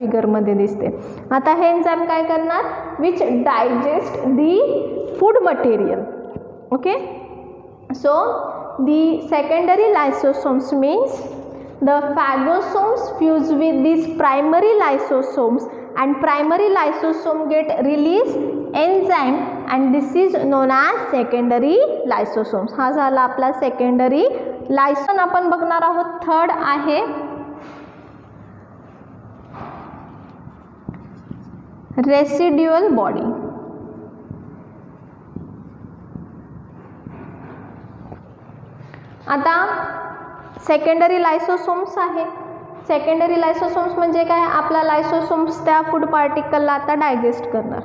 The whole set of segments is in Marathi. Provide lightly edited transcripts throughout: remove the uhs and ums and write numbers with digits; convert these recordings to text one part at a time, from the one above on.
फिगरमध्ये दिसते. आता हे एन्झाईम काय करणार, which digest the food material. Okay, so the secondary lysosomes means the phagosomes fuse with these primary lysosomes and primary lysosome get release enzyme and this is known as secondary lysosomes. हा झाला आपला secondary lysosome. आपण बघणार आहोत थर्ड आहे रेसिड्युअल बॉडी. आता सेकंडरी लायसोसोम्स आहे. सेकंडरी लायसोसोम्स म्हणजे काय, आपला लायसोसोम्स त्या फूड पार्टिकलला आता डायजेस्ट करणार.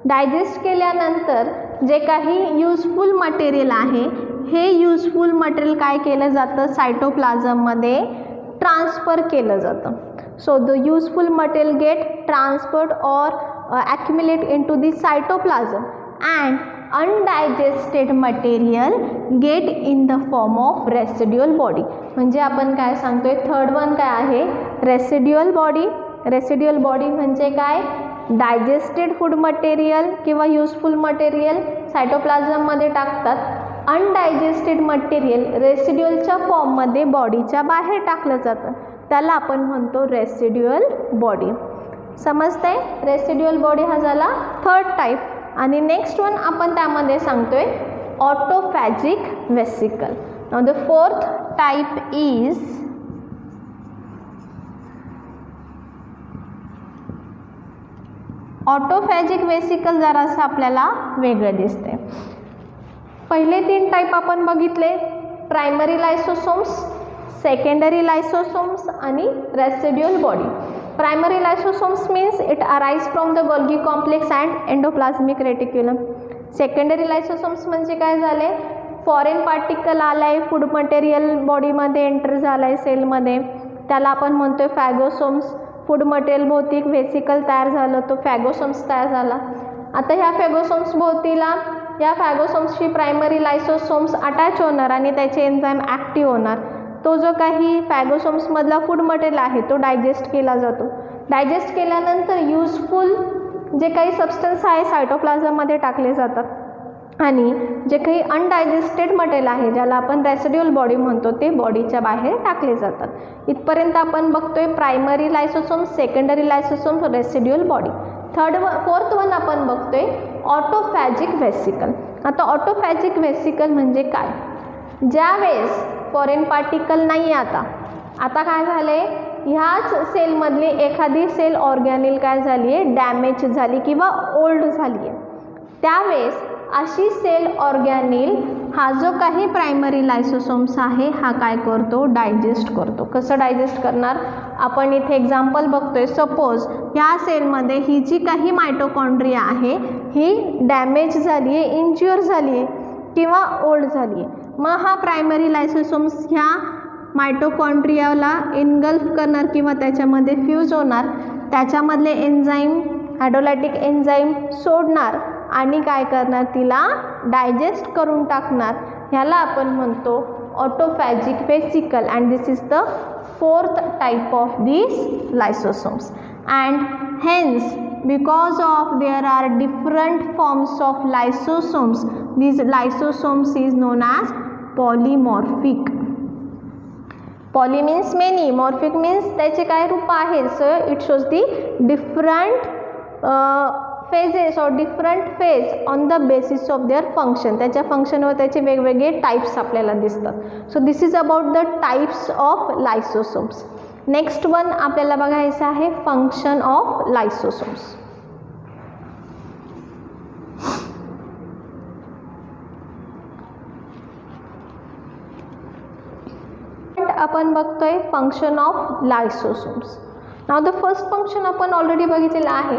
डायजेस्ट केल्यानंतर जे काही यूजफुल मटेरियल आहे हे यूजफुल मटेरियल काय केलं जातं, सायटोप्लाझममध्ये ट्रान्सफर केलं जातं. So the useful material get transferred or accumulate into the cytoplasm and undigested material get in the form of residual body. म्हणजे आपण काय सांगतोय, थर्ड वन काय आहे, रेसिड्युअल बॉडी. रेसिड्युअल बॉडी म्हणजे काय, डायजेस्टेड फूड मटेरियल किंवा यूजफुल मटेरियल सायटोप्लाझममध्ये टाकतात. अनडायजेस्टेड मटेरियल रेसिड्युअलच्या फॉर्ममध्ये बॉडीच्या बाहेर टाकलं जातं, त्याला आपण म्हणतो रेसिड्युअल बॉडी. समजतंय, रेसिड्युअल बॉडी हा झाला थर्ड टाईप. आणि नेक्स्ट वन आपण त्यामध्ये सांगतोय autophagic vesicle. Now the fourth type is autophagic vesicle. जरासं आपल्याला वेगळं दिसते. पहिले तीन टाईप आपण बघितले, प्रायमरी लायसोसोम्स, सेकंडरी लायसोसोम्स आणि residual body. Primary lysosomes means it arise from the Golgi complex and endoplasmic reticulum. Secondary lysosomes म्हणजे काय झाले, फॉरेन पार्टिकल आलाय फूड मटेरियल बॉडीमध्ये एंटर झालाय सेलमध्ये, त्याला आपण म्हणतोय फॅगोसोम्स. फूड मटेरियल भोवती वेसिकल तयार झालं, तो फॅगोसोम्स तयार झाला. आता ह्या फॅगोसोम्स भोवतीला या फॅगोसोम्सची प्रायमरी लायसोसोम्स अटॅच होणार आणि त्याचे एन्झाईम ॲक्टिव्ह होणार. तो जो काही फॅगोसोम्समधला फूड मटेरियल आहे तो डायजेस्ट केला जातो. डायजेस्ट केल्यानंतर यूजफुल जे काही सबस्टन्स आहे सायटोप्लाझममध्ये टाकले जातात आणि जे काही अनडायजेस्टेड मटेरियल आहे ज्याला आपण रेसिड्युअल बॉडी म्हणतो ते बॉडीच्या बाहेर टाकले जातात. इथपर्यंत आपण बघतोय primary lysosomes, secondary lysosomes, residual body. Fourth one आपण बघतोय ऑटोफॅजिक वेसिकल. आता ऑटोफॅजिक वेसिकल म्हणजे काय, ज्यावेळेस फॉरेन पार्टिकल नाही, आता काय झाले, ह्याच सेलमधली एखादी सेल ऑर्गॅनिल काय झाली आहे, डॅमेज झाली किंवा ओल्ड झाली आहे, त्यावेळेस अशी सेल ऑर्गॅनिल हा जो काही प्रायमरी लायसोसोम्स आहे हा काय करतो, डायजेस्ट करतो. कसं डायजेस्ट करणार, आपण इथे एक्झाम्पल बघतोय. सपोज ह्या सेलमध्ये ही जी काही मायटोकॉन्ड्रिया आहे ही डॅमेज झाली आहे, इंज्युअर झाली आहे किंवा ओल्ड झाली आहे. मग हा प्रायमरी लायसोसोम्स ह्या मायटोकॉन्ड्रियाला इनगल्फ करणार किंवा त्याच्यामध्ये फ्यूज होणार, त्याच्यामधले एन्झाईम हायड्रोलायटिक एन्झाईम सोडणार आणि काय करणार, तिला डायजेस्ट करून टाकणार. ह्याला आपण म्हणतो autophagic vesicle and this is the fourth type of these lysosomes. And hence because of there are different forms of lysosomes, these lysosomes is known as polymorphic. Poly means many, morphic means त्याचे काय रूप आहे. So it shows the different phases or different phase on the basis of their function. त्याच्या फंक्शनवर त्याचे वेगवेगळे टाइप्स आपल्याला दिसतात. So this is about the types of lysosomes. Next one आपल्याला बघायचं आहे फंक्शन ऑफ लायसोसोम्स. आपण बघतोय function of lysosomes. Now the first function आपण ऑलरेडी बघितलेलं आहे.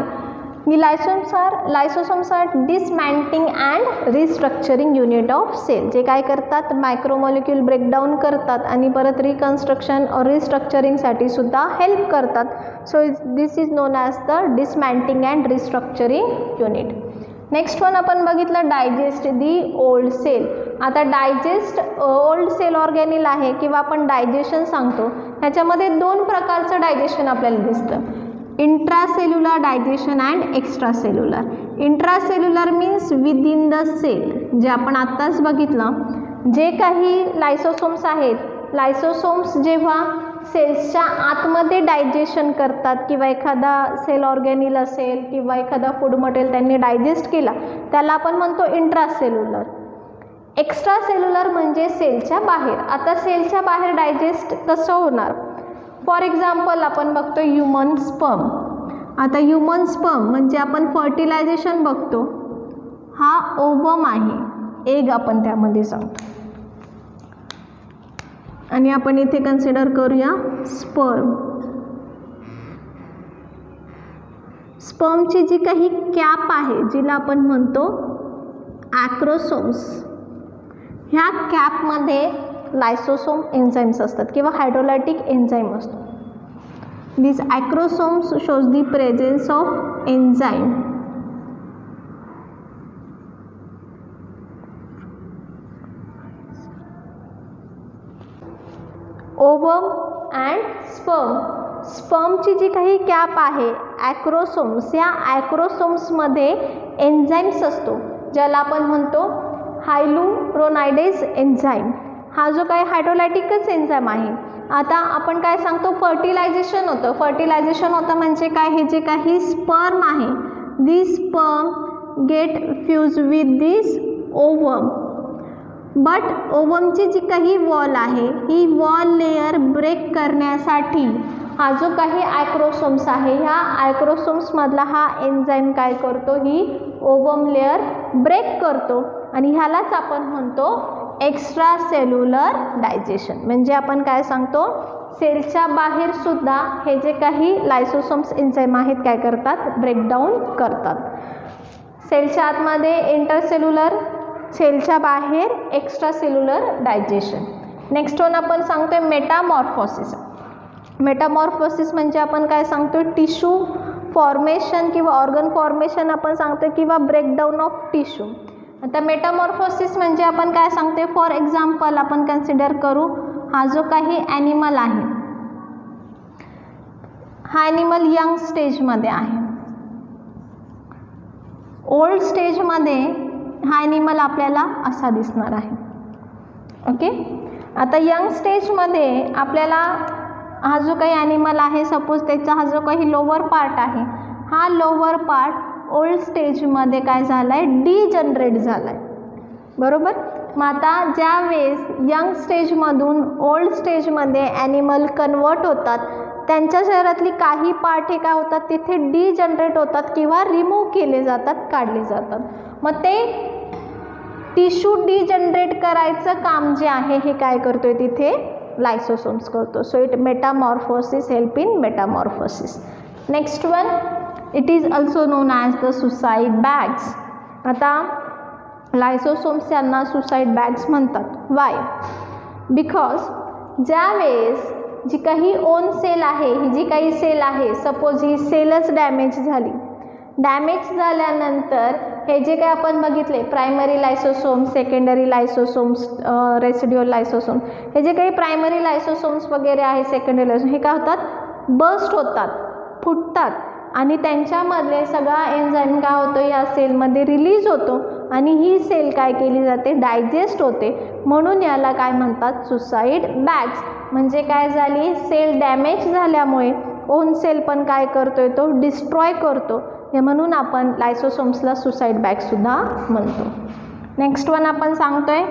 The lysosomes are dismantling and restructuring unit of cell. जे काय करतात, मायक्रोमॉलिक्यूल ब्रेकडाऊन करतात आणि परत रिकन्स्ट्रक्शन और रिस्ट्रक्चरिंगसाठी सुद्धा हेल्प करतात. So this is known as the dismantling and restructuring unit. Next one आपण बघितलं डायजेस्ट दी ओल्ड सेल. आता डायजेस्ट ओल्ड सेल ऑर्गॅनिल आहे किंवा आपण डायजेशन सांगतो, ह्याच्यामध्ये दोन प्रकारचं डायजेशन आपल्याला दिसतं. Intracellular digestion and extracellular. Intracellular means within the cell. जे आपण आत्ताच बघितलं, जे काही लायसोसोम्स आहेत, लायसोसोम्स जेव्हा सेल्सच्या आतमध्ये डायजेशन करतात किंवा एखादा सेल ऑर्गॅनिल असेल किंवा एखादा फूड मटेरियल त्यांनी डायजेस्ट केला, त्याला आपण म्हणतो इंट्रासेल्युलर. एक्स्ट्रासेल्युलर म्हणजे सेलच्या बाहेर. आता सेलच्या बाहेर डायजेस्ट कसं होणार? फॉर एक्झाम्पल आपण बघतो ह्युमन स्पर्म. आता ह्युमन स्पर्म म्हणजे आपण फर्टिलायझेशन बघतो, हा ओवम आहे, एग आपण त्यामध्ये सांगतो, आणि आपण इथे कन्सिडर करूया स्पर्म. स्पर्मची जी काही कॅप आहे जिला आपण म्हणतो ॲक्रोसोम्स, ह्या कॅपमध्ये लायसोसोम एन्झाईम्स असतात किंवा हायड्रोलायटिक एन्झाईम असतो. This acrosomes shows the presence of enzyme. Ovum and sperm. स्पर्मची जी काही कॅप आहे ॲक्रोसोम्स, या ॲक्रोसोम्समध्ये एन्झाईम्स असतो ज्याला आपण म्हणतो हायलुरोनायडेज एन्झाईम. हा जो काही हायड्रोलायटिकच एन्झाईम आहे. आता आपण काय सांगतो, फर्टिलायझेशन होतं. फर्टिलायझेशन होतं म्हणजे काय, हे जे काही स्पर्म आहे, this sperm get fuse with this ovum. But ओवमची जी काही वॉल आहे, ही वॉल लेयर ब्रेक करण्यासाठी हा जो काही ॲक्रोसोम्स आहे, ह्या ॲक्रोसोम्समधला हा एन्झाईम काय करतो, ही ओवम लेयर ब्रेक करतो, आणि ह्यालाच आपण म्हणतो एक्स्ट्रा सेल्युलर डायजेशन. म्हणजे आपण काय सांगतो, सेलच्या बाहेर सुद्धा हे जे काही लायसोसोम्स एन्झाईम आहेत काय करतात, ब्रेकडाऊन करतात. सेलच्या आतमध्ये इंटरसेल्युलर, सेलच्या बाहेर extra cellular digestion. Next one आपण सांगतोय मेटामॉर्फोसिस. मेटामॉर्फोसिस म्हणजे आपण काय सांगतो, टिश्यू फॉर्मेशन किंवा ऑर्गन फॉर्मेशन आपण सांगतो किंवा ब्रेकडाऊन ऑफ टिश्यू. आता मेटामॉर्फोसिस म्हणजे आपण काय सांगते, फॉर एक्झाम्पल आपण कन्सिडर करू हा जो काही ॲनिमल आहे, हा ॲनिमल यंग स्टेजमध्ये आहे. ओल्ड स्टेजमध्ये हा ॲनिमल आपल्याला असा दिसणार आहे. ओके. आता यंग स्टेजमध्ये आपल्याला हा जो काही ॲनिमल आहे, सपोज त्याचा हा जो काही लोअर पार्ट आहे, हा लोअर पार्ट ओल्ड स्टेजमध्ये काय झाला आहे, डिजनरेट झाला आहे. बरोबर. मग आता ज्या वेळेस यंग स्टेजमधून ओल्ड स्टेजमध्ये ॲनिमल कन्वर्ट होतात, त्यांच्या शरीरातली काही पार्ट हे काय होतात, तिथे डिजनरेट होतात किंवा रिमूव्ह केले जातात, काढले जातात. मग ते टिश्यू डिजनरेट करायचं काम जे आहे हे काय करतोय, तिथे लायसोसोम्स करतो. So it Metamorphosis help in Metamorphosis. Next one, it is also known as the suicide bags. आता लायसोसोम्स यांना सुसाईड बॅग्स म्हणतात. वाय? बिकॉज ज्यावेळेस जी काही ओन सेल आहे, ही जी काही सेल आहे, सपोज ही सेलच डॅमेज झाली, डॅमेज झाल्यानंतर हे जे काही आपण बघितले primary lysosomes, secondary lysosomes, residual लायसोसोम्स, हे जे काही प्रायमरी लायसोसोम्स वगैरे आहे, सेकंडरी लायसोसोम्स, हे काय होतात, बस्ट होतात, फुटतात, आणि त्यांच्यामधले सगळा एन्झाईम काय होतो, या सेलमध्ये रिलीज होतो, आणि ही सेल काय केली जाते, डायजेस्ट होते. म्हणून याला काय म्हणतात, सुसाईड बॅग्स. म्हणजे काय झाली, सेल डॅमेज झाल्यामुळे ओन सेल पण काय करतोय, तो डिस्ट्रॉय करतो. हे म्हणून आपण लायसोसोम्सला सुसाईड बॅगसुद्धा म्हणतो. नेक्स्ट वन आपण सांगतोय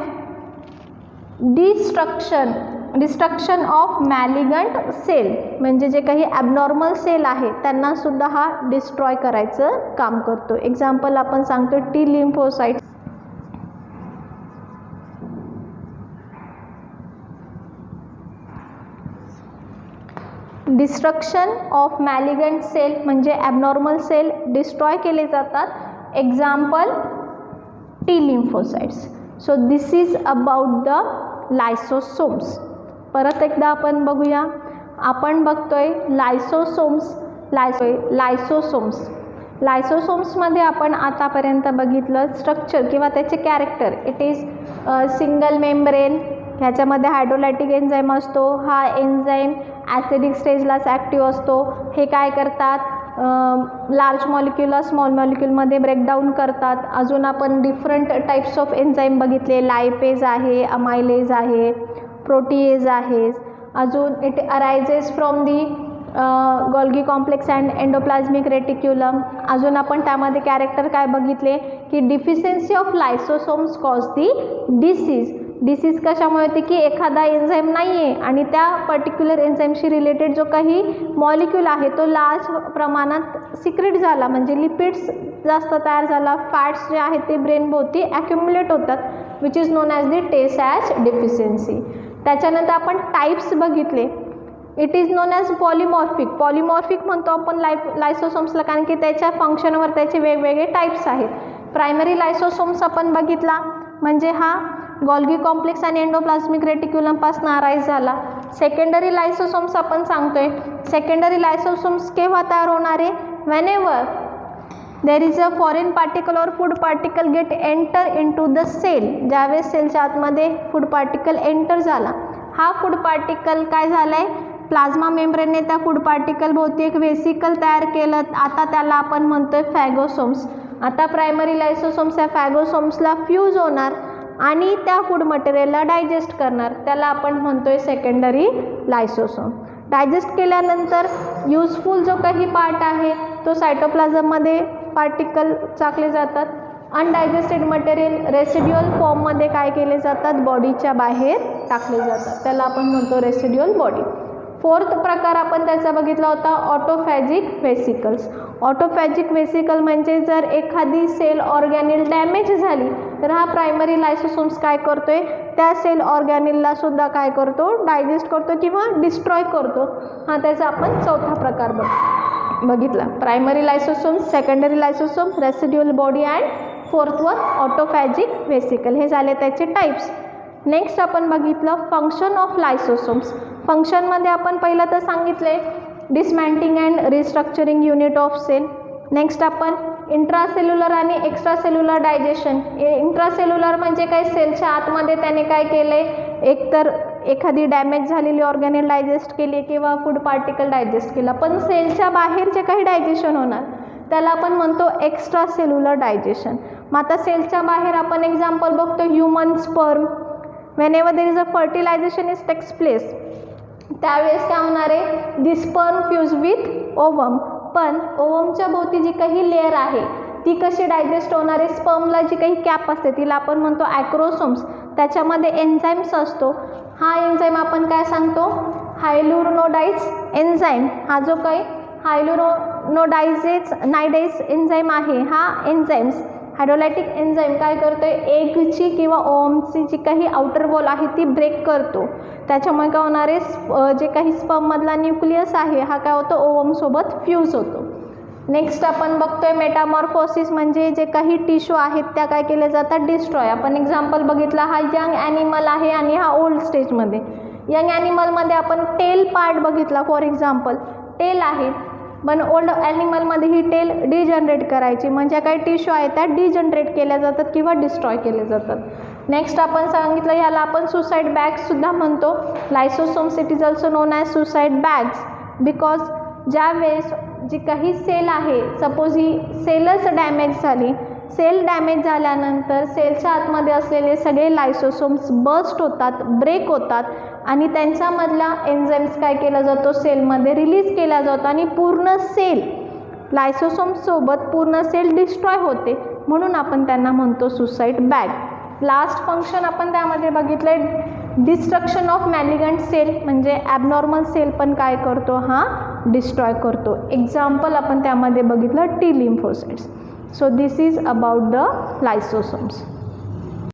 डिस्ट्रक्शन ऑफ मॅलिगंट सेल. म्हणजे जे काही ॲबनॉर्मल सेल आहे त्यांनासुद्धा हा डिस्ट्रॉय करायचं काम करतो. एक्झाम्पल आपण सांगतो T lymphocyte. Destruction of malignant cell म्हणजे ॲबनॉर्मल सेल डिस्ट्रॉय केले जातात. Example T lymphocytes. So this is about the lysosomes. परत एकदा आपण बघूया. आपण बघतोय लायसोसोम्समध्ये आपण आतापर्यंत बघितलं स्ट्रक्चर किंवा त्याचे character. It is single membrane. ह्याच्यामध्ये हायड्रोलायटिक एन्झाईम असतो. हा एन्झाईम ॲसिडिक स्टेजलाच ॲक्टिव्ह असतो. हे काय करतात, लार्ज मॉलिक्युल स्मॉल मॉलिक्युलमध्ये ब्रेकडाऊन करतात. अजून आपण डिफरंट टाईप्स ऑफ एन्झाईम बघितले, लायपेज आहे, अमायलेज आहे, प्रोटीएज आहे. अजून it arises from the Golgi complex and endoplasmic reticulum. अजून आपण त्यामध्ये कॅरेक्टर काय बघितले की deficiency of lysosomes cause the disease. Disease कशामुळे होते की एखादा एन्झाईम नाही आहे आणि त्या पर्टिक्युलर एन्झाईमशी रिलेटेड जो काही मॉलिक्यूल आहे तो लार्ज प्रमाणात सिक्रेट झाला, म्हणजे लिपिड्स जास्त तयार झाला, फॅट्स जे आहेत ते ब्रेनभोवती ॲक्युम्युलेट होतात, which is known as the test as deficiency. त्याच्यानंतर आपण टाईप्स बघितले. It is known as polymorphic. Polymorphic म्हणतो आपण लायसोसोम्सला कारण की त्याच्या फंक्शनवर त्याचे वेगवेगळे टाईप्स आहेत. प्रायमरी लायसोसोम्स आपण बघितला म्हणजे हा गोल्गी कॉम्प्लेक्स आणि एंडोप्लाझ्मिक रेटिक्युलमपासून अराईज झाला. सेकंडरी लायसोसोम्स आपण सांगतोय. सेकंडरी लायसोसोम्स केव्हा तयार होणारे? Whenever there is a foreign particle और food particle get enter into the cell. ज्यावेळेस सेलच्या आतमध्ये फूड पार्टिकल एंटर झाला, हा फूड पार्टिकल काय झाला आहे, प्लाझ्मा मेम्ब्रेनने त्या फूड पार्टिकल भोवती एक वेसिकल तयार केलं. आता त्याला आपण म्हणतोय फॅगोसोम्स. आता प्रायमरी लायसोसोम्स या फॅगोसोम्सला फ्यूज होणार आणि त्या फूड मटेरियलला डायजेस्ट करणार, त्याला आपण म्हणतोय सेकंडरी लायसोसोम. डायजेस्ट केल्यानंतर युजफुल जो काही पार्ट आहे तो सायटोप्लाझममध्ये पार्टिकल टाकले जातात. अनडायजेस्टेड मटेरियल रेसिड्युअल फॉर्ममध्ये काय केले जातात, बॉडीच्या बाहेर टाकले जातात, त्याला आपण म्हणतो रेसिड्युअल बॉडी. फोर्थ प्रकार आपण त्याचा बघितला होता ऑटोफॅजिक वेसिकल्स. ऑटोफॅजिक वेसिकल म्हणजे जर एखादी सेल ऑर्गॅनिल डॅमेज झाली तर हा प्रायमरी लायसोसोम्स काय करतोय, त्या सेल ऑर्गॅनिलला सुद्धा काय करतो, डायजेस्ट करतो किंवा डिस्ट्रॉय करतो. हा त्याचा आपण चौथा प्रकार बघितला. Primary lysosomes, secondary lysosome, residual body and fourth one autophagic vesicle. हे झाले त्याचे टाईप्स. नेक्स्ट आपण बघितलं फंक्शन ऑफ लायसोसोम्स. फंक्शनमध्ये आपण पहिलं तर सांगितले dismantling and restructuring unit of cell. Next आपण इंट्रासेल्युलर आणि एक्स्ट्रासेल्युलर डायजेशन. इंट्रासेल्युलर म्हणजे काय, सेलच्या आतमध्ये त्याने काय केलं आहे, एकतर एखादी डॅमेज झालेली ऑर्गॅनिल डायजेस्ट केली किंवा फूड पार्टिकल डायजेस्ट केला, पण सेलच्या बाहेर जे काही डायजेशन होणार त्याला आपण म्हणतो एक्स्ट्रा सेल्युलर डायजेशन. मग आता सेलच्या बाहेर आपण एक्झाम्पल बघतो human sperm. Whenever there is a fertilization is takes place, त्यावेळेस काय होणार आहे, the sperm fuse with ovum. पण ओवमच्या भोवती जी काही लेअर आहे ती कशी डायजेस्ट होणार आहे, स्पर्मला जी काही कॅप असते तिला आपण म्हणतो ॲक्रोसोम्स. त्याच्यामध्ये एन्झाईम्स असतो. हा एन्झाईम आपण काय सांगतो, हायलुरोनोडाइज एन्झाईम. हा जो काही नायडेज एन्झाईम आहे, हा एन्झाईम्स हायड्रोलायटिक एन्झाईम काय करतो आहे, एगची किंवा ओवमची जी काही आउटर वॉल आहे ती ब्रेक करतो. त्याच्यामुळे काय होणार आहे, जे काही स्पर्ममधला न्यूक्लियस आहे हा काय होतो, ओवमसोबत फ्यूज होतो. नेक्स्ट आपण बघतोय मेटामॉर्फोसिस, म्हणजे जे काही टिश्यू आहेत त्या काय केले जातात, डिस्ट्रॉय. आपण एक्झाम्पल बघितला, हा यंग ॲनिमल आहे आणि हा ओल्ड स्टेजमध्ये. यंग ॲनिमलमध्ये आपण टेल पार्ट बघितला, फॉर एक्झाम्पल टेल आहे, पण ओल्ड ॲनिमलमध्ये ही टेल डिजनरेट करायची, म्हणजे काही टिश्यू आहेत त्या डिजनरेट केल्या जातात किंवा डिस्ट्रॉय केले जातात. नेक्स्ट आपण सांगितलं ह्याला आपण सुसाईड बॅग्ससुद्धा म्हणतो. Lysosomes it is also known as suicide bags, because ज्या वेळेस जी काही सेल आहे, सपोज ही सेलच डॅमेज झाली, सेल डॅमेज झाल्यानंतर सेलच्या आतमध्ये असलेले सगळे लायसोसोम्स बस्ट होतात, ब्रेक होतात आणि त्यांच्यामधला एन्झाईम्स काय केला जातो, सेलमध्ये रिलीज केला जातो आणि पूर्ण सेल लायसोसोम्ससोबत पूर्ण सेल डिस्ट्रॉय होते, म्हणून आपण त्यांना म्हणतो सुसाईड बॅग. लास्ट फंक्शन आपण त्यामध्ये बघितलं आहे डिस्ट्रक्शन ऑफ मॅलिगंट सेल, म्हणजे ॲबनॉर्मल सेल पण काय करतो, हा डिस्ट्रॉय करतो. एक्झाम्पल आपण त्यामध्ये बघितलं T lymphocytes. So this is about the लायसोसोम्स.